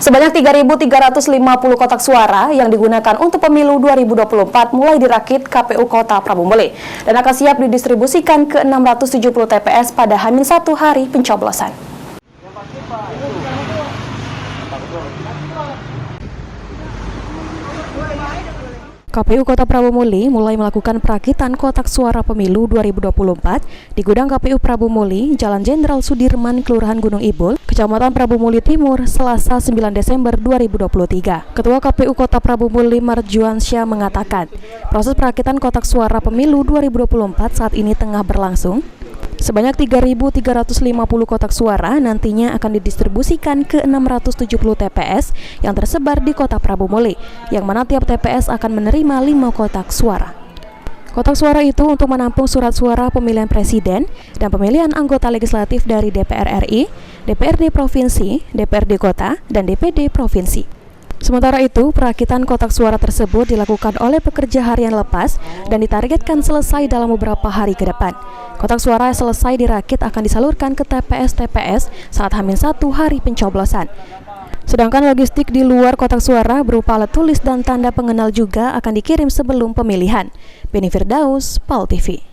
Sebanyak 3.350 kotak suara yang digunakan untuk pemilu 2024 mulai dirakit KPU Kota Prabu Muli dan akan siap didistribusikan ke 670 TPS pada H-1 hari pencoblosan. KPU Kota Prabu Muli mulai melakukan perakitan kotak suara pemilu 2024 di gudang KPU Prabu Muli, Jalan Jenderal Sudirman, Kelurahan Gunung Ibul, Kecamatan Prabu Muli Timur, Selasa 9 Desember 2023. Ketua KPU Kota Prabu Muli Marjuansyah mengatakan, proses perakitan kotak suara pemilu 2024 saat ini tengah berlangsung. Sebanyak 3.350 kotak suara nantinya akan didistribusikan ke 670 TPS yang tersebar di Kota Prabu Muli, yang mana tiap TPS akan menerima 5 kotak suara. Kotak suara itu untuk menampung surat suara pemilihan presiden dan pemilihan anggota legislatif dari DPR RI, DPRD Provinsi, DPRD Kota, dan DPD Provinsi. Sementara itu, perakitan kotak suara tersebut dilakukan oleh pekerja harian lepas dan ditargetkan selesai dalam beberapa hari ke depan. Kotak suara yang selesai dirakit akan disalurkan ke TPS-TPS saat H-1 hari pencoblosan. Sedangkan logistik di luar kotak suara berupa alat tulis dan tanda pengenal juga akan dikirim sebelum pemilihan. Beni Firdaus, PAL TV.